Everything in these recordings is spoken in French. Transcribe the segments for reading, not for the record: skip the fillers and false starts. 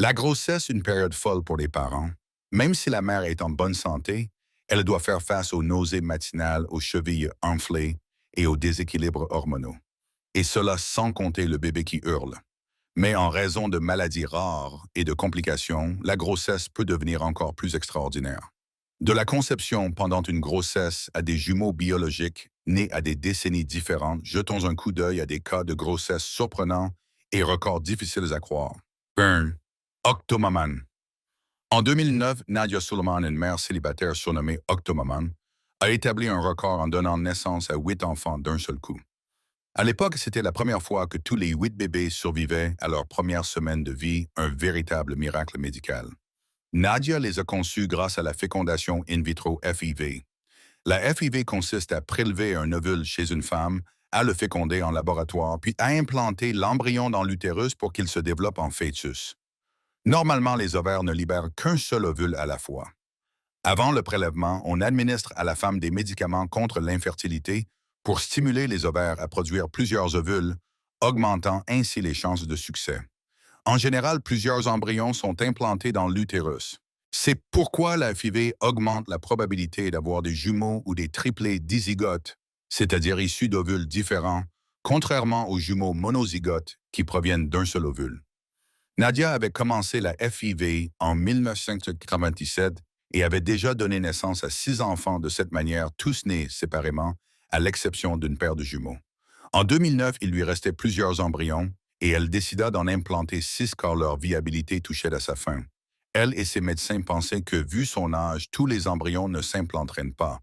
La grossesse est une période folle pour les parents. Même si la mère est en bonne santé, elle doit faire face aux nausées matinales, aux chevilles enflées et aux déséquilibres hormonaux. Et cela sans compter le bébé qui hurle. Mais en raison de maladies rares et de complications, la grossesse peut devenir encore plus extraordinaire. De la conception pendant une grossesse à des jumeaux biologiques nés à des décennies différentes, jetons un coup d'œil à des cas de grossesse surprenants et records difficiles à croire. Burn. Octomaman. En 2009, Nadia Suleiman, une mère célibataire surnommée Octomaman, a établi un record en donnant naissance à 8 enfants d'un seul coup. À l'époque, c'était la première fois que tous les 8 bébés survivaient à leur première semaine de vie, un véritable miracle médical. Nadia les a conçus grâce à la fécondation in vitro FIV. La FIV consiste à prélever un ovule chez une femme, à le féconder en laboratoire, puis à implanter l'embryon dans l'utérus pour qu'il se développe en fœtus. Normalement, les ovaires ne libèrent qu'un seul ovule à la fois. Avant le prélèvement, on administre à la femme des médicaments contre l'infertilité pour stimuler les ovaires à produire plusieurs ovules, augmentant ainsi les chances de succès. En général, plusieurs embryons sont implantés dans l'utérus. C'est pourquoi la FIV augmente la probabilité d'avoir des jumeaux ou des triplés dizygotes, c'est-à-dire issus d'ovules différents, contrairement aux jumeaux monozygotes qui proviennent d'un seul ovule. Nadia avait commencé la FIV en 1997 et avait déjà donné naissance à 6 enfants de cette manière, tous nés séparément, à l'exception d'une paire de jumeaux. En 2009, il lui restait plusieurs embryons et elle décida d'en implanter 6 car leur viabilité touchait à sa fin. Elle et ses médecins pensaient que, vu son âge, tous les embryons ne s'implanteraient pas.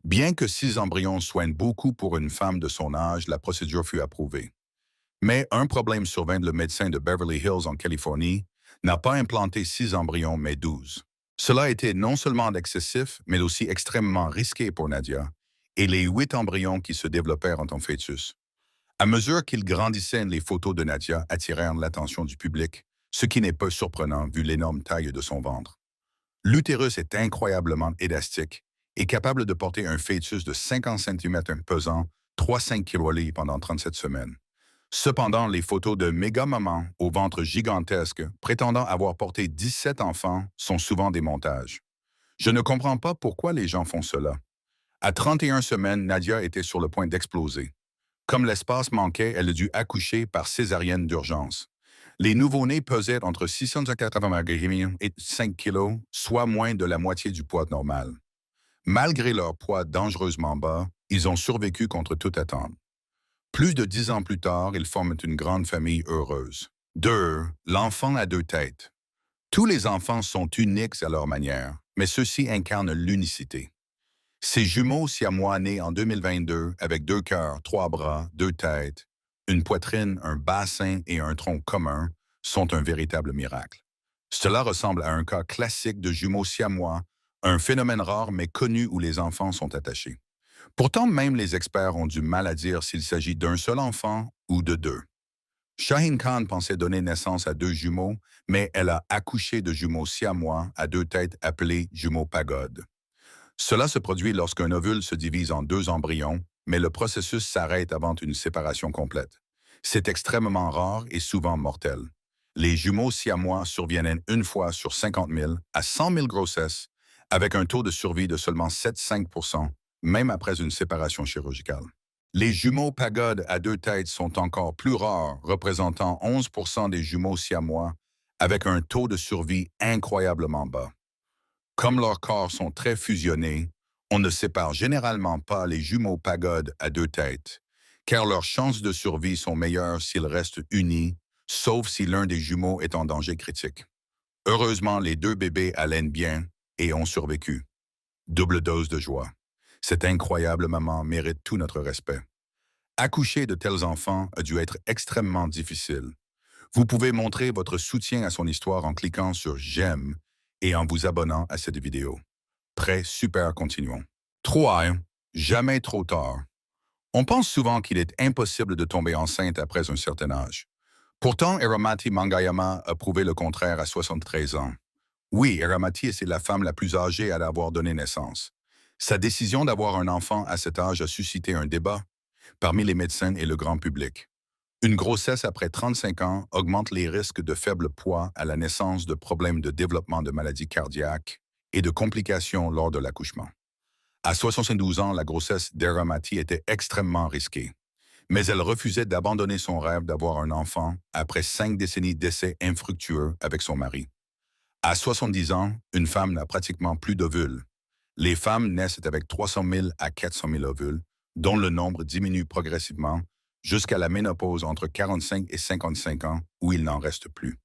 Bien que 6 embryons soignent beaucoup pour une femme de son âge, la procédure fut approuvée. Mais un problème survint, le médecin de Beverly Hills en Californie n'a pas implanté 6 embryons, mais 12. Cela était non seulement excessif, mais aussi extrêmement risqué pour Nadia et les 8 embryons qui se développèrent en tant fœtus. À mesure qu'ils grandissaient, les photos de Nadia attirèrent l'attention du public, ce qui n'est pas surprenant vu l'énorme taille de son ventre. L'utérus est incroyablement élastique et capable de porter un fœtus de 50 cm pesant 3,5 kg pendant 37 semaines. Cependant, les photos de méga-mamans au ventre gigantesque prétendant avoir porté 17 enfants sont souvent des montages. Je ne comprends pas pourquoi les gens font cela. À 31 semaines, Nadia était sur le point d'exploser. Comme l'espace manquait, elle a dû accoucher par césarienne d'urgence. Les nouveau-nés pesaient entre 680 grammes et 5 kg, soit moins de la moitié du poids normal. Malgré leur poids dangereusement bas, ils ont survécu contre toute attente. Plus de 10 ans plus tard, ils forment une grande famille heureuse. L'enfant a 2 têtes. Tous les enfants sont uniques à leur manière, mais ceux-ci incarnent l'unicité. Ces jumeaux siamois nés en 2022 avec 2 cœurs, 3 bras, 2 têtes, une poitrine, un bassin et un tronc commun sont un véritable miracle. Cela ressemble à un cas classique de jumeaux siamois, un phénomène rare mais connu où les enfants sont attachés. Pourtant, même les experts ont du mal à dire s'il s'agit d'un seul enfant ou de 2. Shaheen Khan pensait donner naissance à 2 jumeaux, mais elle a accouché de jumeaux siamois à 2 têtes appelés jumeaux pagodes. Cela se produit lorsqu'un ovule se divise en 2 embryons, mais le processus s'arrête avant une séparation complète. C'est extrêmement rare et souvent mortel. Les jumeaux siamois surviennent une fois sur 50 000 à 100 000 grossesses, avec un taux de survie de seulement 7,5%, même après une séparation chirurgicale. Les jumeaux pagodes à 2 têtes sont encore plus rares, représentant 11% des jumeaux siamois, avec un taux de survie incroyablement bas. Comme leurs corps sont très fusionnés, on ne sépare généralement pas les jumeaux pagodes à 2 têtes, car leurs chances de survie sont meilleures s'ils restent unis, sauf si l'un des jumeaux est en danger critique. Heureusement, les 2 bébés allaient bien et ont survécu. Double dose de joie. Cette incroyable maman mérite tout notre respect. Accoucher de tels enfants a dû être extrêmement difficile. Vous pouvez montrer votre soutien à son histoire en cliquant sur «J'aime» et en vous abonnant à cette vidéo. Prêt, super, continuons. 3. Jamais trop tard. On pense souvent qu'il est impossible de tomber enceinte après un certain âge. Pourtant, Eramati Mangayama a prouvé le contraire à 73 ans. Oui, Eramati est la femme la plus âgée à avoir donné naissance. Sa décision d'avoir un enfant à cet âge a suscité un débat parmi les médecins et le grand public. Une grossesse après 35 ans augmente les risques de faible poids à la naissance de problèmes de développement de maladies cardiaques et de complications lors de l'accouchement. À 72 ans, la grossesse d'Eramati était extrêmement risquée, mais elle refusait d'abandonner son rêve d'avoir un enfant après 5 décennies d'essais infructueux avec son mari. À 70 ans, une femme n'a pratiquement plus d'ovules. Les femmes naissent avec 300 000 à 400 000 ovules, dont le nombre diminue progressivement jusqu'à la ménopause entre 45 et 55 ans, où il n'en reste plus.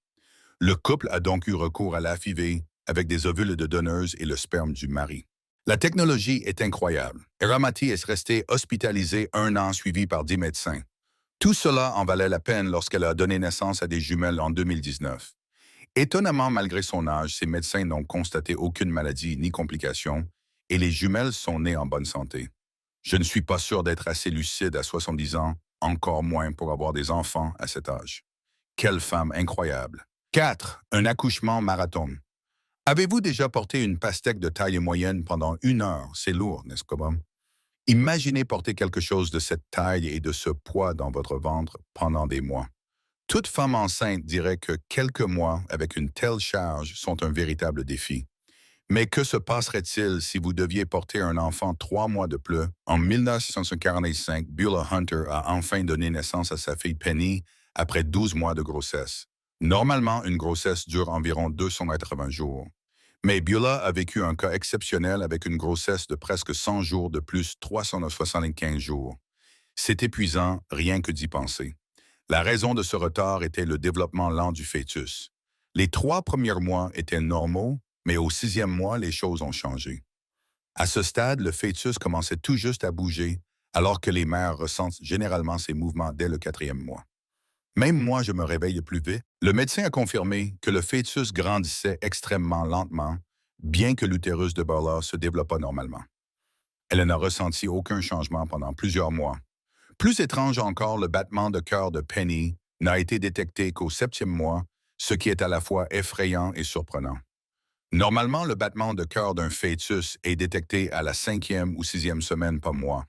Le couple a donc eu recours à la FIV avec des ovules de donneuse et le sperme du mari. La technologie est incroyable. Eramati est restée hospitalisée 1 an suivie par 10 médecins. Tout cela en valait la peine lorsqu'elle a donné naissance à des jumelles en 2019. Étonnamment, malgré son âge, ces médecins n'ont constaté aucune maladie ni complication et les jumelles sont nées en bonne santé. Je ne suis pas sûr d'être assez lucide à 70 ans, encore moins pour avoir des enfants à cet âge. Quelle femme incroyable. 4. Un accouchement marathon. Avez-vous déjà porté une pastèque de taille moyenne pendant 1 heure? C'est lourd, n'est-ce pas? Imaginez porter quelque chose de cette taille et de ce poids dans votre ventre pendant des mois. Toute femme enceinte dirait que quelques mois avec une telle charge sont un véritable défi. Mais que se passerait-il si vous deviez porter un enfant 3 mois de plus? En 1945, Beulah Hunter a enfin donné naissance à sa fille Penny après 12 mois de grossesse. Normalement, une grossesse dure environ 280 jours. Mais Beulah a vécu un cas exceptionnel avec une grossesse de presque 100 jours de plus 375 jours. C'est épuisant, rien que d'y penser. La raison de ce retard était le développement lent du fœtus. Les 3 premiers mois étaient normaux, mais au 6e mois, les choses ont changé. À ce stade, le fœtus commençait tout juste à bouger, alors que les mères ressentent généralement ces mouvements dès le 4e mois. Même moi, je me réveille plus vite. Le médecin a confirmé que le fœtus grandissait extrêmement lentement, bien que l'utérus de Beulah se développât normalement. Elle n'a ressenti aucun changement pendant plusieurs mois. Plus étrange encore, le battement de cœur de Penny n'a été détecté qu'au 7e mois, ce qui est à la fois effrayant et surprenant. Normalement, le battement de cœur d'un fœtus est détecté à la 5e ou 6e semaine par mois.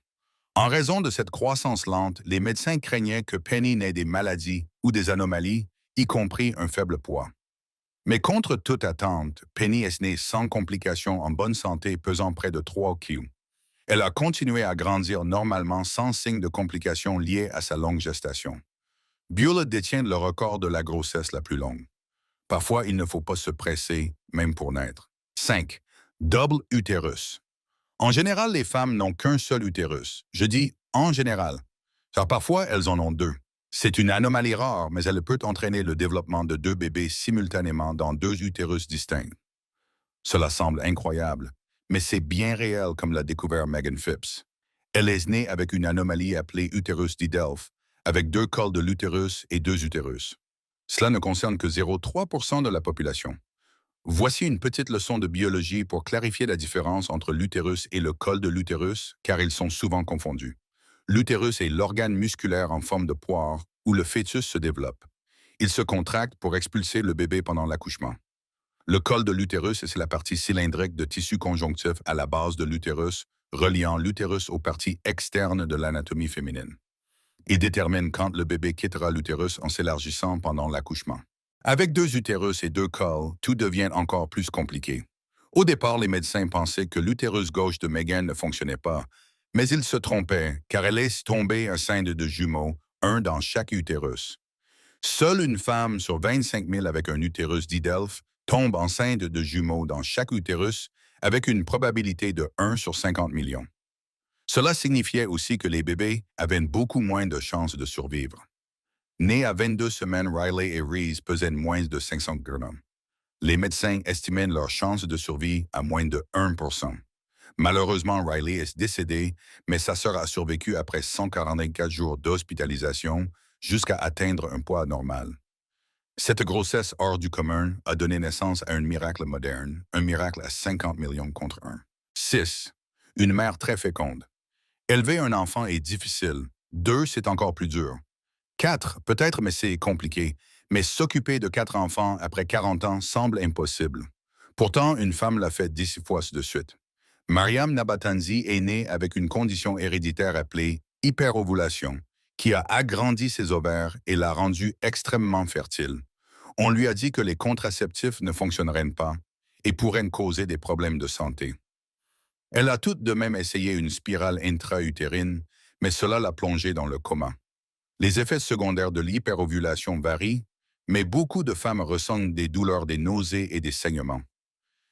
En raison de cette croissance lente, les médecins craignaient que Penny n'ait des maladies ou des anomalies, y compris un faible poids. Mais contre toute attente, Penny est née sans complications en bonne santé pesant près de 3 kg. Elle a continué à grandir normalement sans signe de complications liées à sa longue gestation. Beulah détient le record de la grossesse la plus longue. Parfois, il ne faut pas se presser, même pour naître. 5. Double utérus. En général, les femmes n'ont qu'un seul utérus. Je dis en général, car parfois elles en ont deux. C'est une anomalie rare, mais elle peut entraîner le développement de 2 bébés simultanément dans 2 utérus distincts. Cela semble incroyable, mais c'est bien réel comme l'a découvert Megan Phipps. Elle est née avec une anomalie appelée utérus didelph, avec 2 cols de l'utérus et 2 utérus. Cela ne concerne que 0,3% de la population. Voici une petite leçon de biologie pour clarifier la différence entre l'utérus et le col de l'utérus, car ils sont souvent confondus. L'utérus est l'organe musculaire en forme de poire où le fœtus se développe. Il se contracte pour expulser le bébé pendant l'accouchement. Le col de l'utérus, c'est la partie cylindrique de tissu conjonctif à la base de l'utérus, reliant l'utérus aux parties externes de l'anatomie féminine. Il détermine quand le bébé quittera l'utérus en s'élargissant pendant l'accouchement. Avec 2 utérus et 2 cols, tout devient encore plus compliqué. Au départ, les médecins pensaient que l'utérus gauche de Megan ne fonctionnait pas, mais ils se trompaient car elle laisse tomber un sein de jumeaux, un dans chaque utérus. Seule une femme sur 25 000 avec un utérus didelph tombe enceinte de jumeaux dans chaque utérus avec une probabilité de 1 sur 50 millions. Cela signifiait aussi que les bébés avaient beaucoup moins de chances de survivre. Nés à 22 semaines, Riley et Reese pesaient moins de 500 grammes. Les médecins estimaient leurs chances de survie à moins de 1%. Malheureusement, Riley est décédée, mais sa sœur a survécu après 144 jours d'hospitalisation jusqu'à atteindre un poids normal. Cette grossesse hors du commun a donné naissance à un miracle moderne, un miracle à 50 millions contre 1. 6. Une mère très féconde. Élever un enfant est difficile. 2, c'est encore plus dur. 4, peut-être, mais c'est compliqué. Mais s'occuper de 4 enfants après 40 ans semble impossible. Pourtant, une femme l'a fait 10 fois de suite. Mariam Nabatanzi est née avec une condition héréditaire appelée hyperovulation, qui a agrandi ses ovaires et l'a rendue extrêmement fertile. On lui a dit que les contraceptifs ne fonctionneraient pas et pourraient causer des problèmes de santé. Elle a tout de même essayé une spirale intra-utérine, mais cela l'a plongée dans le coma. Les effets secondaires de l'hyperovulation varient, mais beaucoup de femmes ressentent des douleurs, des nausées et des saignements.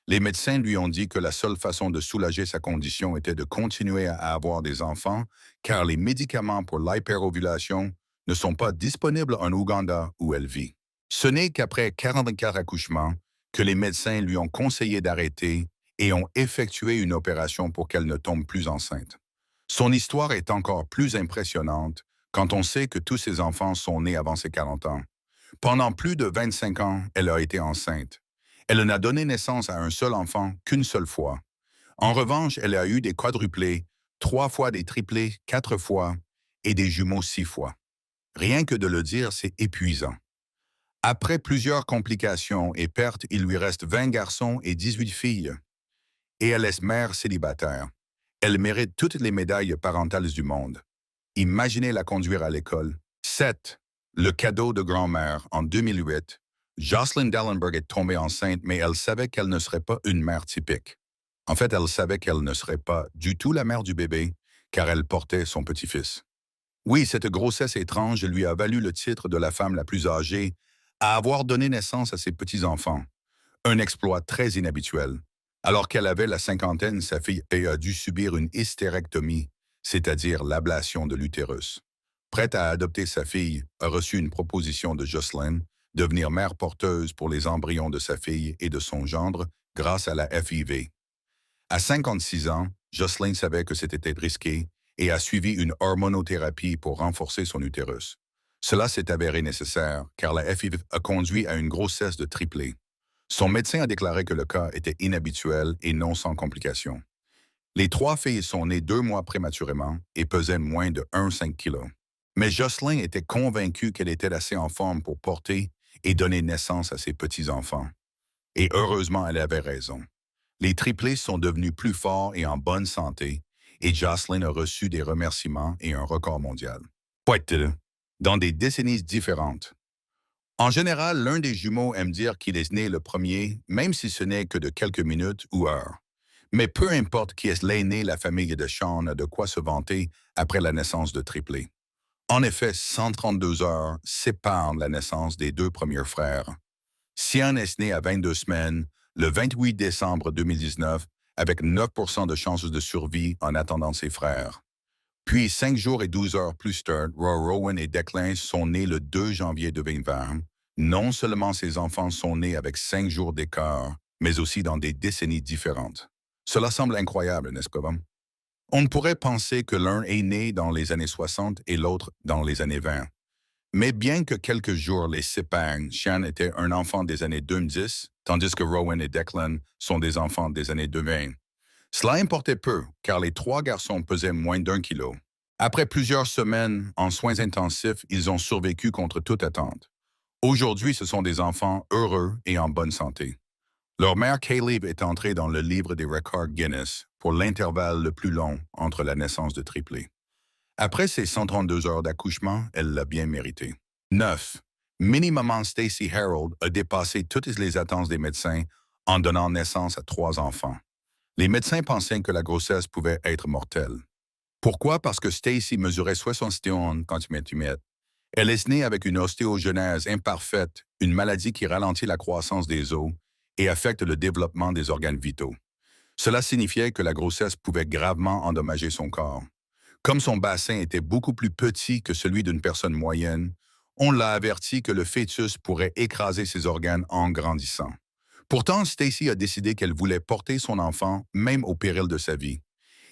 Les médecins lui ont dit que la seule façon de soulager sa condition était de continuer à avoir des enfants, car les médicaments pour l'hyperovulation ne sont pas disponibles en Ouganda où elle vit. Ce n'est qu'après 44 accouchements que les médecins lui ont conseillé d'arrêter et ont effectué une opération pour qu'elle ne tombe plus enceinte. Son histoire est encore plus impressionnante quand on sait que tous ses enfants sont nés avant ses 40 ans. Pendant plus de 25 ans, elle a été enceinte. Elle n'a donné naissance à un seul enfant qu'une seule fois. En revanche, elle a eu des quadruplés, 3 fois des triplés, 4 fois, et des jumeaux 6 fois. Rien que de le dire, c'est épuisant. Après plusieurs complications et pertes, il lui reste 20 garçons et 18 filles. Et elle est mère célibataire. Elle mérite toutes les médailles parentales du monde. Imaginez la conduire à l'école. 7. Le cadeau de grand-mère. En 2008, Jocelyn Dallenberg est tombée enceinte, mais elle savait qu'elle ne serait pas une mère typique. En fait, elle savait qu'elle ne serait pas du tout la mère du bébé, car elle portait son petit-fils. Oui, cette grossesse étrange lui a valu le titre de la femme la plus âgée à avoir donné naissance à ses petits-enfants. Un exploit très inhabituel. Alors qu'elle avait la cinquantaine, sa fille a dû subir une hystérectomie, c'est-à-dire l'ablation de l'utérus. Prête à adopter sa fille, a reçu une proposition de Jocelyn, devenir mère porteuse pour les embryons de sa fille et de son gendre grâce à la FIV. À 56 ans, Jocelyn savait que c'était risqué et a suivi une hormonothérapie pour renforcer son utérus. Cela s'est avéré nécessaire car la FIV a conduit à une grossesse de triplé. Son médecin a déclaré que le cas était inhabituel et non sans complications. Les 3 filles sont nées 2 mois prématurément et pesaient moins de 1,5 kg. Mais Jocelyn était convaincue qu'elle était assez en forme pour porter et donner naissance à ses petits-enfants. Et heureusement, elle avait raison. Les triplés sont devenus plus forts et en bonne santé, et Jocelyn a reçu des remerciements et un record mondial. Poète, dans des décennies différentes. En général, l'un des jumeaux aime dire qu'il est né le premier, même si ce n'est que de quelques minutes ou heures. Mais peu importe qui est l'aîné, la famille de Sean a de quoi se vanter après la naissance de triplé. En effet, 132 heures séparent la naissance des 2 premiers frères. Sian est né à 22 semaines, le 28 décembre 2019, avec 9% de chances de survie en attendant ses frères. Puis, 5 jours et 12 heures plus tard, Rowan et Declan sont nés le 2 janvier 2020. Non seulement ces enfants sont nés avec 5 jours d'écart, mais aussi dans des décennies différentes. Cela semble incroyable, n'est-ce pas? On pourrait penser que l'un est né dans les années 60 et l'autre dans les années 20. Mais bien que quelques jours les séparent, Sean était un enfant des années 2010, tandis que Rowan et Declan sont des enfants des années 2020. Cela importait peu, car les 3 garçons pesaient moins d'1 kilo. Après plusieurs semaines en soins intensifs, ils ont survécu contre toute attente. Aujourd'hui, ce sont des enfants heureux et en bonne santé. Leur mère Caleb est entrée dans le livre des records Guinness pour l'intervalle le plus long entre la naissance de triplé. Après ses 132 heures d'accouchement, elle l'a bien mérité. 9. Mini-maman Stacy Harold a dépassé toutes les attentes des médecins en donnant naissance à 3 enfants. Les médecins pensaient que la grossesse pouvait être mortelle. Pourquoi? Parce que Stacy mesurait 71 cm. Elle est née avec une ostéogenèse imparfaite, une maladie qui ralentit la croissance des os et affecte le développement des organes vitaux. Cela signifiait que la grossesse pouvait gravement endommager son corps. Comme son bassin était beaucoup plus petit que celui d'une personne moyenne, on l'a averti que le fœtus pourrait écraser ses organes en grandissant. Pourtant, Stacy a décidé qu'elle voulait porter son enfant, même au péril de sa vie.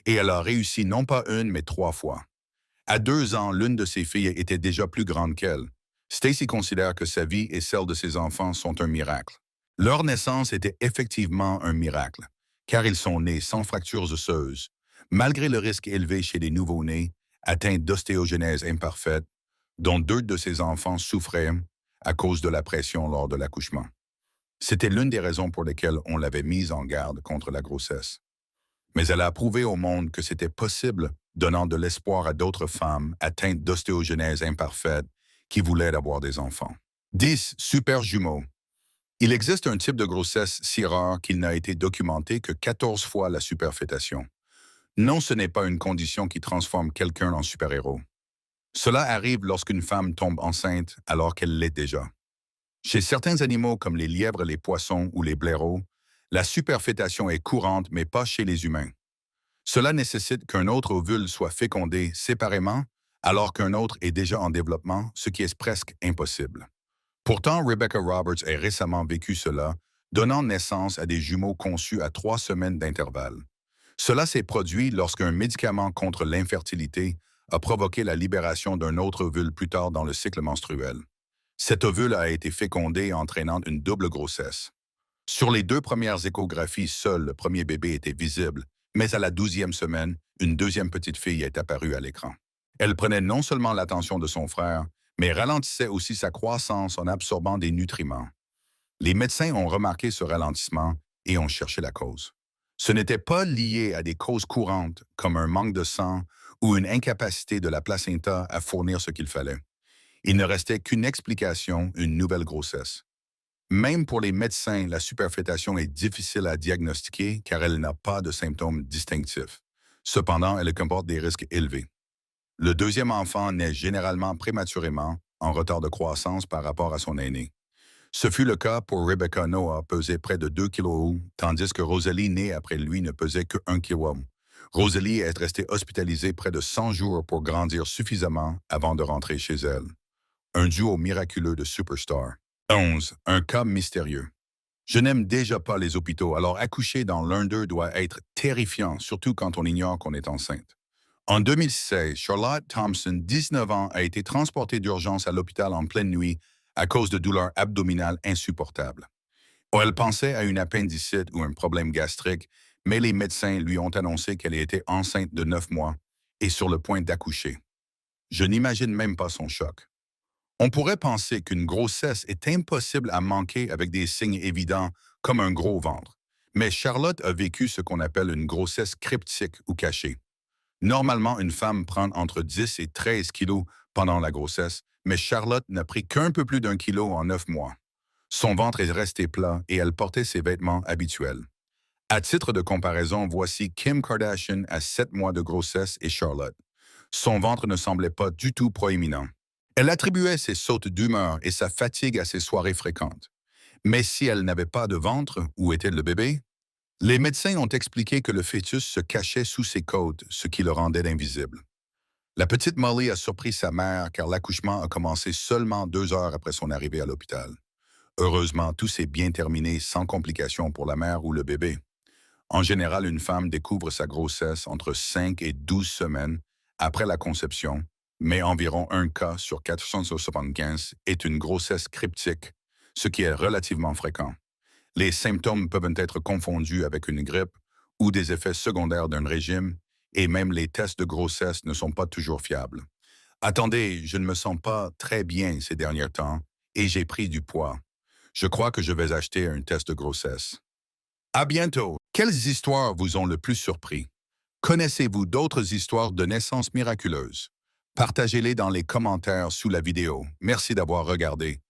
Et elle a réussi non pas une, mais 3 fois. À 2 ans, l'une de ses filles était déjà plus grande qu'elle. Stacy considère que sa vie et celle de ses enfants sont un miracle. Leur naissance était effectivement un miracle, car ils sont nés sans fractures osseuses, malgré le risque élevé chez les nouveau-nés atteints d'ostéogenèse imparfaite, dont 2 de ses enfants souffraient à cause de la pression lors de l'accouchement. C'était l'une des raisons pour lesquelles on l'avait mise en garde contre la grossesse. Mais elle a prouvé au monde que c'était possible donnant de l'espoir à d'autres femmes atteintes d'ostéogenèse imparfaite qui voulaient avoir des enfants. 10. Super jumeaux. Il existe un type de grossesse si rare qu'il n'a été documenté que 14 fois la superfétation. Non, ce n'est pas une condition qui transforme quelqu'un en super-héros. Cela arrive lorsqu'une femme tombe enceinte alors qu'elle l'est déjà. Chez certains animaux comme les lièvres, les poissons ou les blaireaux, la superfétation est courante mais pas chez les humains. Cela nécessite qu'un autre ovule soit fécondé séparément alors qu'un autre est déjà en développement, ce qui est presque impossible. Pourtant, Rebecca Roberts a récemment vécu cela, donnant naissance à des jumeaux conçus à 3 semaines d'intervalle. Cela s'est produit lorsqu'un médicament contre l'infertilité a provoqué la libération d'un autre ovule plus tard dans le cycle menstruel. Cet ovule a été fécondé entraînant une double grossesse. Sur les 2 premières échographies, seul le premier bébé était visible, mais à la 12e semaine, une deuxième petite fille est apparue à l'écran. Elle prenait non seulement l'attention de son frère, mais ralentissait aussi sa croissance en absorbant des nutriments. Les médecins ont remarqué ce ralentissement et ont cherché la cause. Ce n'était pas lié à des causes courantes comme un manque de sang ou une incapacité de la placenta à fournir ce qu'il fallait. Il ne restait qu'une explication, une nouvelle grossesse. Même pour les médecins, la superfétation est difficile à diagnostiquer car elle n'a pas de symptômes distinctifs. Cependant, elle comporte des risques élevés. Le deuxième enfant naît généralement prématurément, en retard de croissance par rapport à son aîné. Ce fut le cas pour Rebecca. Noah pesait près de 2 kg, tandis que Rosalie, née après lui, ne pesait que 1 kg. Rosalie est restée hospitalisée près de 100 jours pour grandir suffisamment avant de rentrer chez elle. Un duo miraculeux de superstars. 11. Un cas mystérieux. Je n'aime déjà pas les hôpitaux, alors accoucher dans l'un d'eux doit être terrifiant, surtout quand on ignore qu'on est enceinte. En 2016, Charlotte Thompson, 19 ans, a été transportée d'urgence à l'hôpital en pleine nuit à cause de douleurs abdominales insupportables. Elle pensait à une appendicite ou un problème gastrique, mais les médecins lui ont annoncé qu'elle était enceinte de 9 mois et sur le point d'accoucher. Je n'imagine même pas son choc. On pourrait penser qu'une grossesse est impossible à manquer avec des signes évidents comme un gros ventre, mais Charlotte a vécu ce qu'on appelle une grossesse cryptique ou cachée. Normalement, une femme prend entre 10 et 13 kilos pendant la grossesse, mais Charlotte n'a pris qu'un peu plus d'1 kilo en 9 mois. Son ventre est resté plat et elle portait ses vêtements habituels. À titre de comparaison, voici Kim Kardashian à 7 mois de grossesse et Charlotte. Son ventre ne semblait pas du tout proéminent. Elle attribuait ses sautes d'humeur et sa fatigue à ses soirées fréquentes. Mais si elle n'avait pas de ventre, où était le bébé? Les médecins ont expliqué que le fœtus se cachait sous ses côtes, ce qui le rendait invisible. La petite Molly a surpris sa mère car l'accouchement a commencé seulement 2 heures après son arrivée à l'hôpital. Heureusement, tout s'est bien terminé sans complications pour la mère ou le bébé. En général, une femme découvre sa grossesse entre 5 et 12 semaines après la conception, mais environ un cas sur 475 est une grossesse cryptique, ce qui est relativement fréquent. Les symptômes peuvent être confondus avec une grippe ou des effets secondaires d'un régime, et même les tests de grossesse ne sont pas toujours fiables. Attendez, je ne me sens pas très bien ces derniers temps et j'ai pris du poids. Je crois que je vais acheter un test de grossesse. À bientôt! Quelles histoires vous ont le plus surpris? Connaissez-vous d'autres histoires de naissance miraculeuse? Partagez-les dans les commentaires sous la vidéo. Merci d'avoir regardé.